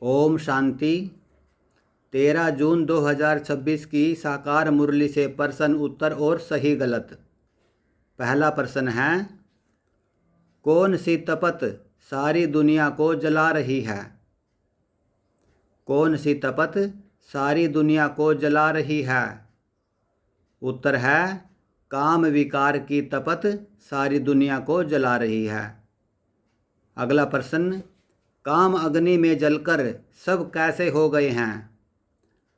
ओम शांति। 13 जून 2026 की साकार मुरली से प्रश्न उत्तर और सही गलत। पहला प्रश्न है, कौन सी तपत सारी दुनिया को जला रही है? कौन सी तपत सारी दुनिया को जला रही है? उत्तर है, काम विकार की तपत सारी दुनिया को जला रही है। अगला प्रश्न, काम अग्नि में जलकर सब कैसे हो गए हैं?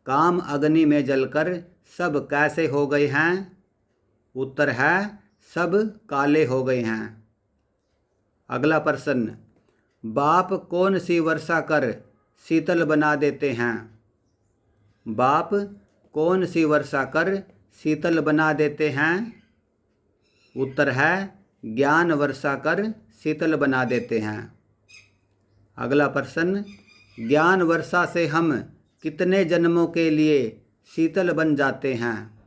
काम अग्नि में जलकर सब कैसे हो गए हैं? उत्तर है, सब काले हो गए हैं। अगला प्रश्न, बाप कौन सी वर्षा कर शीतल बना देते हैं? बाप कौन सी वर्षा कर शीतल बना देते हैं? उत्तर है, ज्ञान वर्षा कर शीतल बना देते हैं। अगला प्रश्न, ज्ञान वर्षा से हम कितने जन्मों के लिए शीतल बन जाते हैं?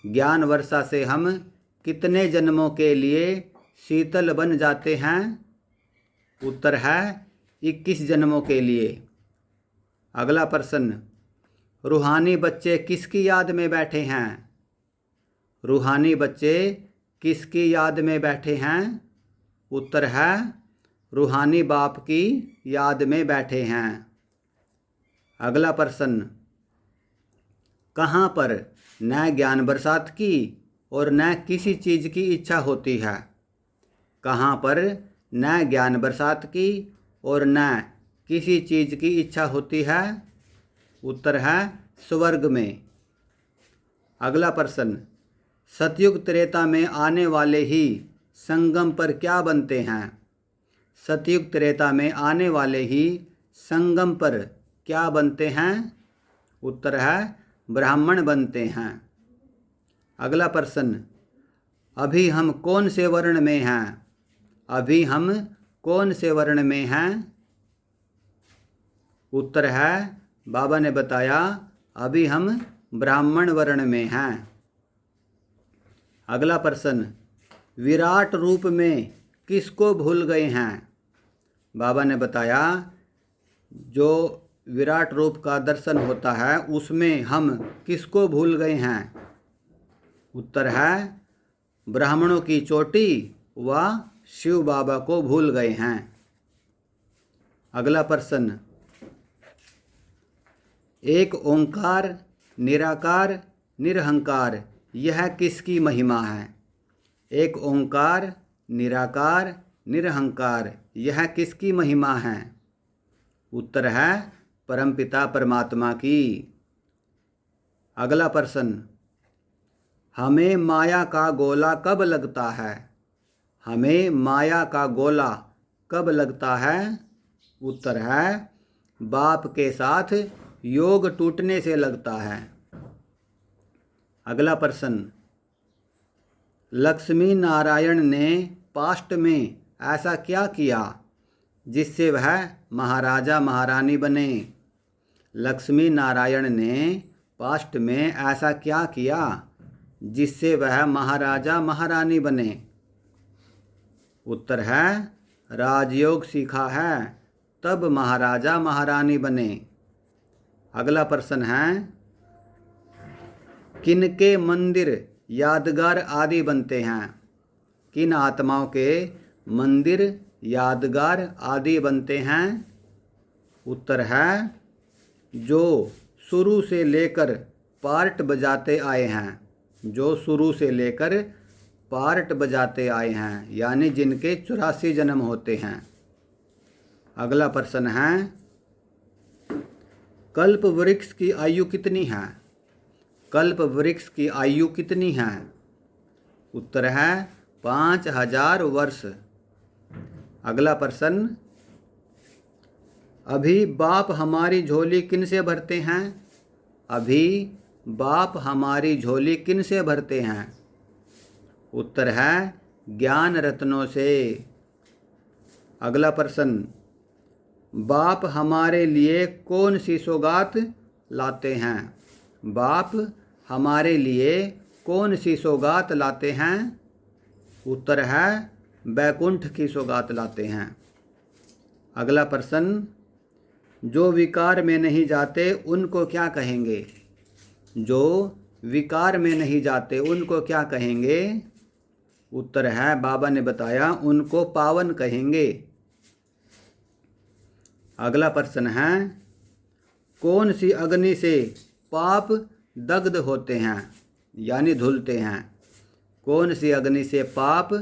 ज्ञान वर्षा से हम कितने जन्मों के लिए शीतल बन जाते हैं? उत्तर है, 21 जन्मों के लिए। अगला प्रश्न, रूहानी बच्चे किसकी याद में बैठे हैं? रूहानी बच्चे किसकी याद में बैठे हैं? उत्तर है, रूहानी बाप की याद में बैठे हैं। अगला प्रश्न, कहाँ पर न ज्ञान बरसात की और न किसी चीज़ की इच्छा होती है? कहाँ पर न ज्ञान बरसात की और न किसी चीज़ की इच्छा होती है? उत्तर है, स्वर्ग में। अगला प्रश्न, सतयुग त्रेता में आने वाले ही संगम पर क्या बनते हैं? सतयुग त्रेता में आने वाले ही संगम पर क्या बनते हैं? उत्तर है, ब्राह्मण बनते हैं। अगला प्रश्न, अभी हम कौन से वर्ण में हैं? अभी हम कौन से वर्ण में हैं? उत्तर है, बाबा ने बताया, अभी हम ब्राह्मण वर्ण में हैं। अगला प्रश्न, विराट रूप में किसको भूल गए हैं? बाबा ने बताया, जो विराट रूप का दर्शन होता है उसमें हम किसको भूल गए हैं? उत्तर है, ब्राह्मणों की चोटी व शिव बाबा को भूल गए हैं। अगला प्रश्न, एक ओंकार निराकार निरहंकार यह किसकी महिमा है? एक ओंकार निराकार निरहंकार यह किसकी महिमा है? उत्तर है, परमपिता परमात्मा की। अगला प्रश्न, हमें माया का गोला कब लगता है? हमें माया का गोला कब लगता है? उत्तर है, बाप के साथ योग टूटने से लगता है। अगला प्रश्न, लक्ष्मी नारायण ने पास्ट में ऐसा क्या किया जिससे वह महाराजा महारानी बने? लक्ष्मी नारायण ने पास्ट में ऐसा क्या किया जिससे वह महाराजा महारानी बने? उत्तर है, राजयोग सीखा है तब महाराजा महारानी बने। अगला प्रश्न है, किनके मंदिर यादगार आदि बनते हैं? किन आत्माओं के मंदिर यादगार आदि बनते हैं? उत्तर है, जो शुरू से लेकर पार्ट बजाते आए हैं। जो शुरू से लेकर पार्ट बजाते आए हैं, यानी जिनके 84 जन्म होते हैं। अगला प्रश्न है, कल्प वृक्ष की आयु कितनी है? कल्प वृक्ष की आयु कितनी है? उत्तर है, 5000 वर्ष। अगला प्रश्न, अभी बाप हमारी झोली किन से भरते हैं? अभी बाप हमारी झोली किन से भरते हैं? उत्तर है, ज्ञान रत्नों से। अगला प्रश्न, बाप हमारे लिए कौन सी सौगात लाते हैं? बाप हमारे लिए कौन सी सौगात लाते हैं? उत्तर है, बैकुंठ की सौगात लाते हैं। अगला प्रश्न, जो विकार में नहीं जाते उनको क्या कहेंगे? जो विकार में नहीं जाते उनको क्या कहेंगे? उत्तर है, बाबा ने बताया, उनको पावन कहेंगे। अगला प्रश्न है, कौन सी अग्नि से पाप दग्ध होते हैं यानी धुलते हैं? कौन सी अग्नि से पाप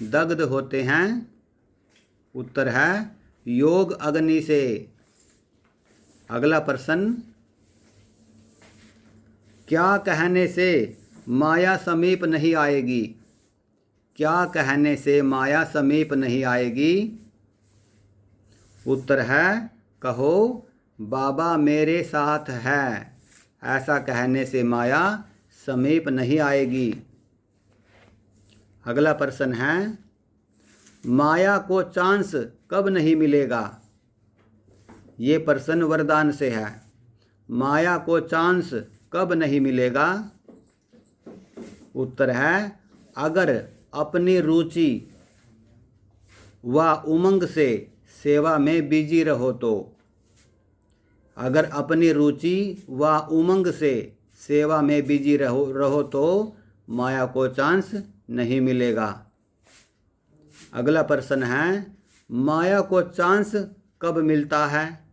दग्ध होते हैं? उत्तर है, योग अग्नि से। अगला प्रश्न, क्या कहने से माया समीप नहीं आएगी? क्या कहने से माया समीप नहीं आएगी? उत्तर है, कहो बाबा मेरे साथ है। ऐसा कहने से माया समीप नहीं आएगी। अगला प्रश्न है, माया को चांस कब नहीं मिलेगा? ये प्रश्न वरदान से है। माया को चांस कब नहीं मिलेगा? उत्तर है, अगर अपनी रुचि व उमंग से सेवा में बिजी रहो तो। अगर अपनी रुचि व उमंग से सेवा में बिजी रहो तो माया को चांस नहीं मिलेगा। अगला प्रश्न है, माया को चांस कब मिलता है?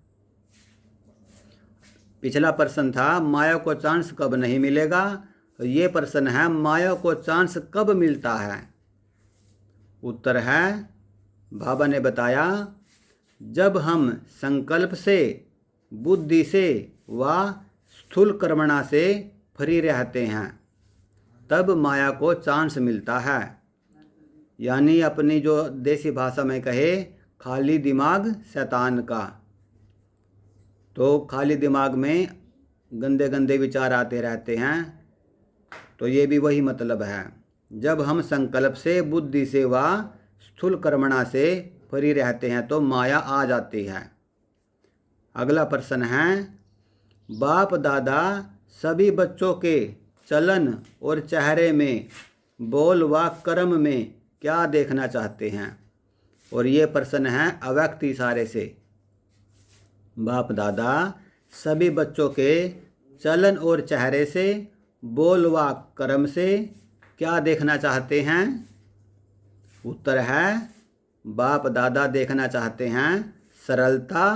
पिछला प्रश्न था माया को चांस कब नहीं मिलेगा, ये प्रश्न है माया को चांस कब मिलता है? उत्तर है, बाबा ने बताया, जब हम संकल्प से, बुद्धि से व स्थूल कर्मणा से फ्री रहते हैं तब माया को चांस मिलता है। यानी अपनी जो देसी भाषा में कहे, खाली दिमाग शैतान का। तो खाली दिमाग में गंदे गंदे विचार आते रहते हैं, तो ये भी वही मतलब है। जब हम संकल्प से, बुद्धि से व स्थूल कर्मणा से फ्री रहते हैं तो माया आ जाती है। अगला प्रश्न है, बाप दादा सभी बच्चों के चलन और चेहरे में, बोल व कर्म में क्या देखना चाहते हैं? और ये प्रश्न है अव्यक्त इशारे से। बाप दादा सभी बच्चों के चलन और चेहरे से, बोल व कर्म से क्या देखना चाहते हैं? उत्तर है, बाप दादा देखना चाहते हैं सरलता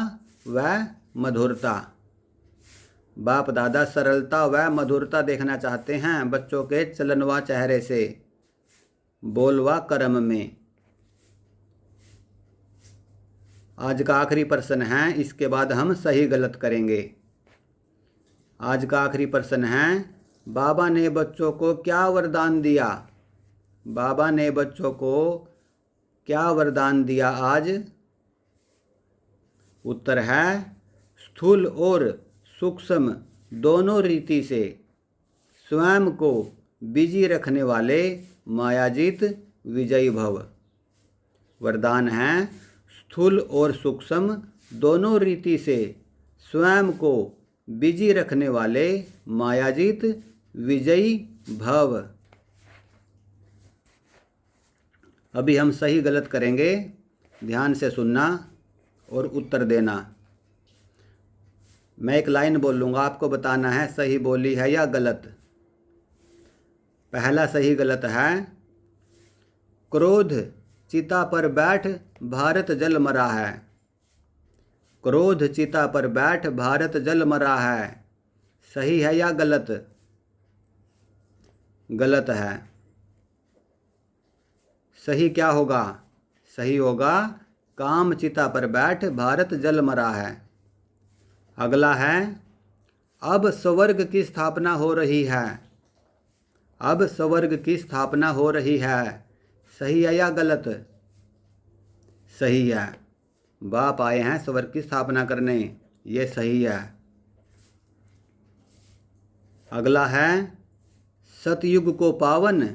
व मधुरता। बाप दादा सरलता व मधुरता देखना चाहते हैं बच्चों के चलन व चेहरे से, बोल व कर्म में। आज का आखिरी प्रश्न है, इसके बाद हम सही गलत करेंगे। आज का आखिरी प्रश्न है, बाबा ने बच्चों को क्या वरदान दिया? बाबा ने बच्चों को क्या वरदान दिया आज? उत्तर है, स्थूल और सूक्ष्म दोनों रीति से स्वयं को बिजी रखने वाले मायाजीत विजयी भव। वरदान है, स्थूल और सूक्ष्म दोनों रीति से स्वयं को बिजी रखने वाले मायाजीत विजयी भव। अभी हम सही गलत करेंगे, ध्यान से सुनना और उत्तर देना। मैं एक लाइन बोलूँगा, आपको बताना है सही बोली है या गलत। पहला सही गलत है, क्रोध चिता पर बैठ भारत जल मरा है। क्रोध चिता पर बैठ भारत जल मरा है। सही है या गलत? गलत है। सही क्या होगा? सही होगा, काम चिता पर बैठ भारत जल मरा है। अगला है, अब स्वर्ग की स्थापना हो रही है। अब स्वर्ग की स्थापना हो रही है। सही है या गलत? सही है। बाप आए हैं स्वर्ग की स्थापना करने, ये सही है। अगला है, सतयुग को पावन,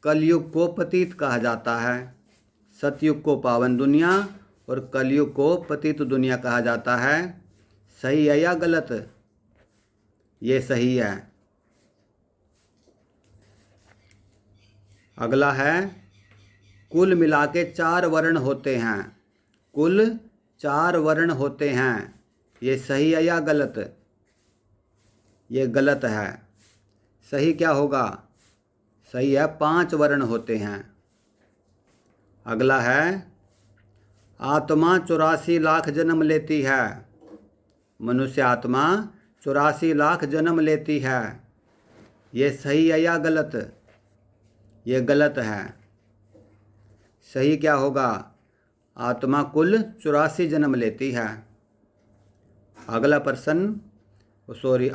कलयुग को पतित कहा जाता है। सतयुग को पावन दुनिया और कलयुग को पतित दुनिया कहा जाता है। सही है या गलत? ये सही है। अगला है, कुल मिला के 4 वर्ण होते हैं। कुल 4 वर्ण होते हैं। ये सही है या गलत? ये गलत है। सही क्या होगा? सही है 5 वर्ण होते हैं। अगला है आत्मा 84 लाख जन्म लेती है। मनुष्य आत्मा 84 लाख जन्म लेती है। ये सही है या गलत? ये गलत है। सही क्या होगा? आत्मा कुल 84 जन्म लेती है। अगला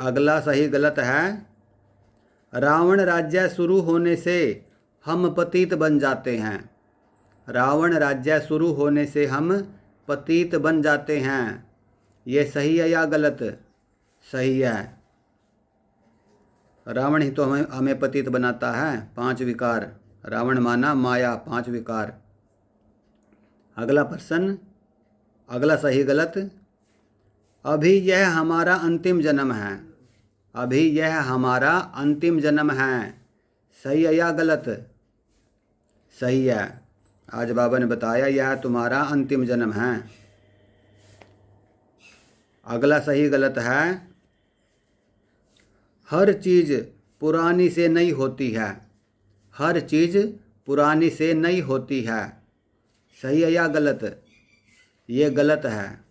अगला सही गलत है रावण राज्य शुरू होने से हम पतित बन जाते हैं। रावण राज्य शुरू होने से हम पतित बन जाते हैं। ये सही है या गलत? सही है। रावण ही तो हमें पतित बनाता है। 5 विकार, रावण माना माया, 5 विकार। अगला सही गलत। अभी यह हमारा अंतिम जन्म है। अभी यह हमारा अंतिम जन्म है। सही है या गलत? सही है। आज बाबा ने बताया यह तुम्हारा अंतिम जन्म है। अगला सही गलत है हर चीज़ पुरानी से नई होती है। हर चीज़ पुरानी से नई होती है। सही है या गलत? ये गलत है।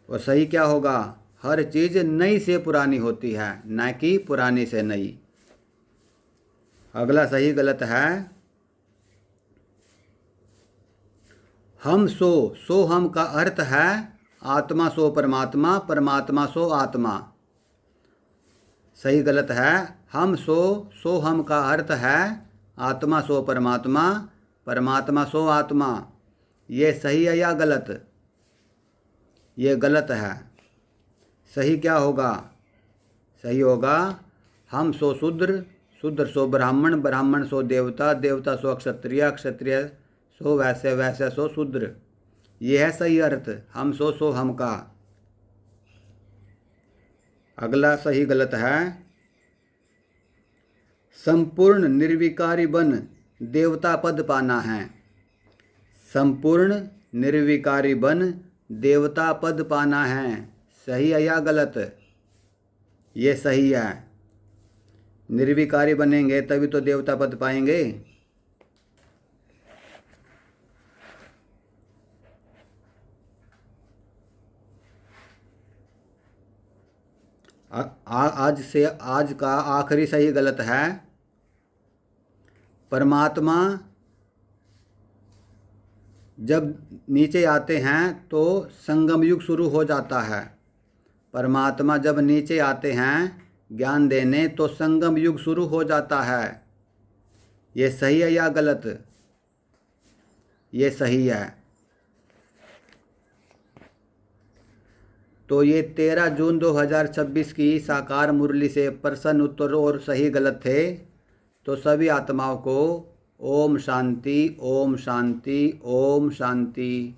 और सही क्या होगा? हर चीज़ नई से पुरानी होती है, न कि पुरानी से नई। अगला सही गलत है हम सो हम का अर्थ है आत्मा सो परमात्मा, परमात्मा सो आत्मा। सही गलत है हम सो हम का अर्थ है आत्मा सो परमात्मा, परमात्मा सो आत्मा। ये सही है या गलत? ये गलत है। सही क्या होगा? सही होगा हम सो शूद्र, शूद्र सो ब्राह्मण, ब्राह्मण सो देवता, देवता सो क्षत्रिय, क्षत्रिय सो वैश्य, वैश्य सो शूद्र। ये है सही अर्थ हम सो हम का। अगला सही गलत है संपूर्ण निर्विकारी बन देवता पद पाना है। संपूर्ण निर्विकारी बन देवता पद पाना है। सही है या गलत? ये सही है। निर्विकारी बनेंगे तभी तो देवता पद पाएंगे। आज का आखिरी सही गलत है परमात्मा जब नीचे आते हैं तो संगम युग शुरू हो जाता है। परमात्मा जब नीचे आते हैं ज्ञान देने तो संगम युग शुरू हो जाता है। ये सही है या गलत? ये सही है। तो ये 13 जून 2026 की साकार मुरली से प्रश्न उत्तर और सही गलत थे। तो सभी आत्माओं को ओम शांति, ओम शांति, ओम शांति।